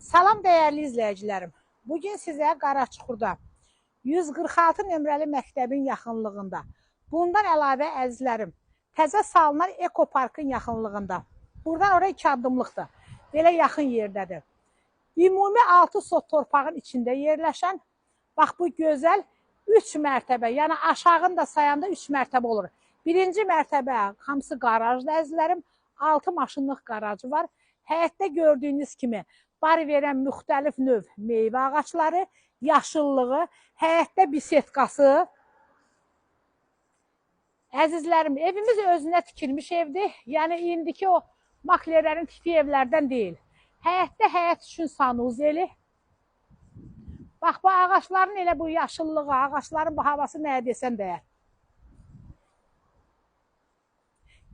Salam dəyərli izləyicilərim. Bugün sizə Qaraçuxurda 146 nömrəli məktəbin yaxınlığında, bundan əlavə əzizlərim, təzə salınan ekoparkın yaxınlığında, buradan oraya 2 addımlıqdır, belə yaxın yerdədir. Ümumi 6 sot torpağın içində yerləşən, bax bu gözəl 3 mərtəbə, yəni aşağını da sayanda 3 mərtəbə olur. Birinci mərtəbə hamısı qarajdır əzizlərim, 6 maşınlıq qarajı var. Həyətdə gördüyünüz kimi bar verən müxtəlif növ meyvə ağaçları, yaşıllığı, həyətdə bisetkası. Əzizlərim, evimiz özünə tikilmiş evdir. Yəni, indiki o maklerlərin tipi evlərdən deyil. Həyətdə həyət üçün sanuzeli. Bax, bu ağaçların elə bu yaşıllığı, ağaçların bu havası nəyə desən dəyər.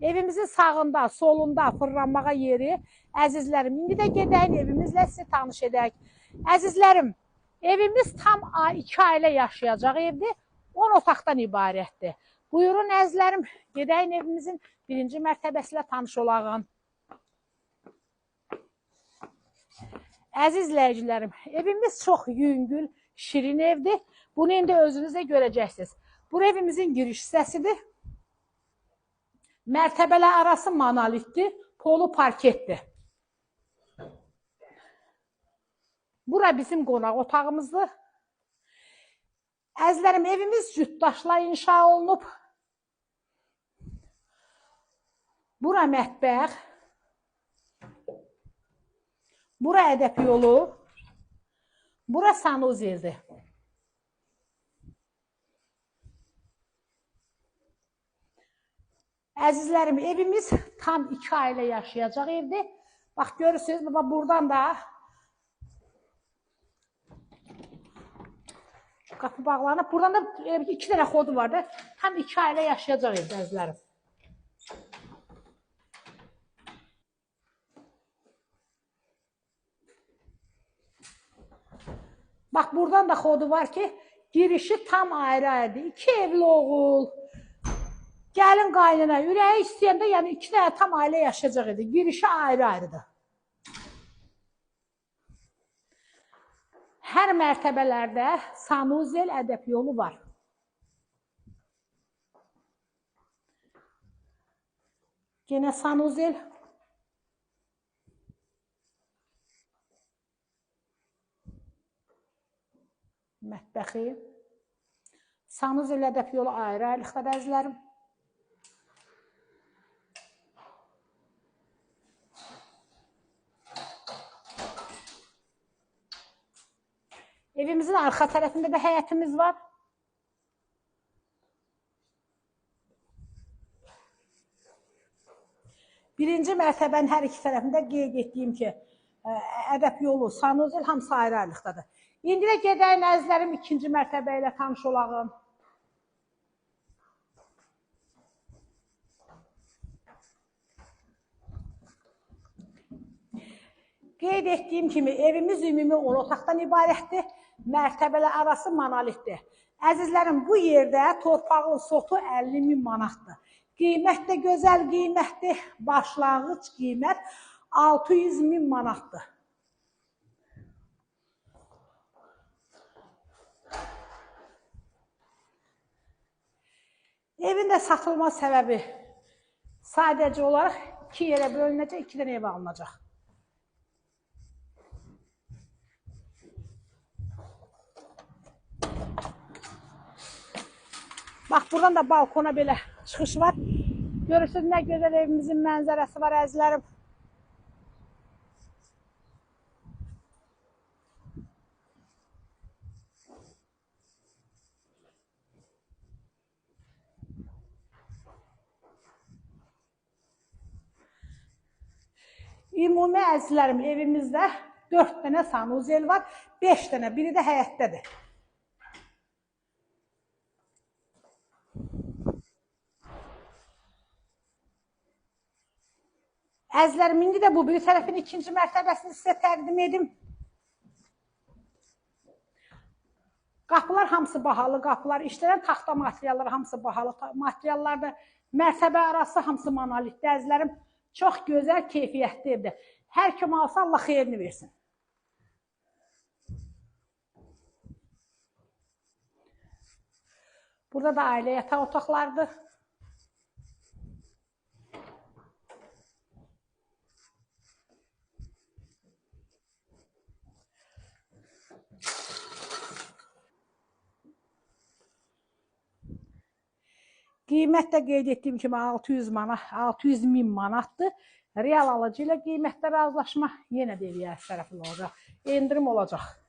Evimizin sağında, solunda fırlanmağa yeri. Əzizlərim, indi də gedəyin evimizlə sizi tanış edək. Əzizlərim, evimiz tam 2 ailə yaşayacaq evdir. 10 otaqdan ibarətdir. Buyurun əzizlərim, gedəyin evimizin birinci mərtəbəsilə tanış olağın. Əziz izləyicilərim, evimiz çox yüngül, şirin evdir. Bunu indi özünüzdə görəcəksiniz. Bu evimizin giriş hissəsidir. Mərtəbələr arası monolitdir, polu parketdir. Bura bizim qonaq otağımızdır. Əzizlərim, evimiz cütdaşla inşa olunub. Bura mətbəx. Bura ədəb yolu. Bura sanuzeldir. Əzizlərim, evimiz tam 2 ailə yaşayacaq evdir. Bax, görürsünüz, buradan da qapı bağlanıb. Buradan da 2 dənə xodu var da. Tam 2 ailə yaşayacaq evdir, əzizlərim. Bax, buradan da xodu var ki, girişi tam ayrı-ayrıdır. 2 evli oğul. Gəlin qaynana, ürəyi istəyəndə, yəni 2 dənə tam ailə yaşayacaq idi. Girişi ayrı-ayrıdır. Hər mərtəbələrdə sanuzel ədəb yolu var. Yenə sanuzel. Mətbəxi. Sanuzel ədəb yolu ayrı-ayrılıqda əzizlərim. Evimizin arxa tərəfində də həyətimiz var. Birinci mərtəbənin hər iki tərəfində qeyd etdiyim ki, ədəb yolu, sanuzel hamısı ayrı-ayrılıqdadır. İndi də gedəyin əzizlərim ikinci mərtəbə ilə tanış olağın. Qeyd etdiyim kimi, evimiz ümumi 10 otaqdan ibarətdir. Mərtəbələr arası monolitdir. Əzizlərim, bu yerdə torpağın sotu 50.000 manatdır. Qiymət də gözəl qiymətdir. Başlanğıc qiymət 600.000 manatdır. Evin də satılma səbəbi sadəcə olaraq 2 yerə bölünəcək, 2 dənə ev alınacaq. Bax, buradan da balkona belə çıxış var. Görürsünüz, nə gözəl evimizin mənzərəsi var, əzizlərim. Ümumi əzizlərim, evimizdə 4 dənə sanuzel var, 5 dənə, biri də həyətdədir. Əzizlərim, indi də bu bir tərəfin ikinci mərtəbəsini sizə təqdim edim. Qapılar hamısı bahalı qapılar, işlənən taxta materialları hamısı bahalı materiallardır. Mərtəbə arası hamısı monolitdir, əzizlərim. Çox gözəl, keyfiyyətli evdir. Hər kim alsa Allah xeyrini versin. Burada da ailə yataq otaqlarıdır. Qiymət də qeyd etdiyim kimi 600 min manatdır. Real alıcı ilə qiymətdə razılaşma yenə də EVS tərəfindən olacaq. Endirim olacaq.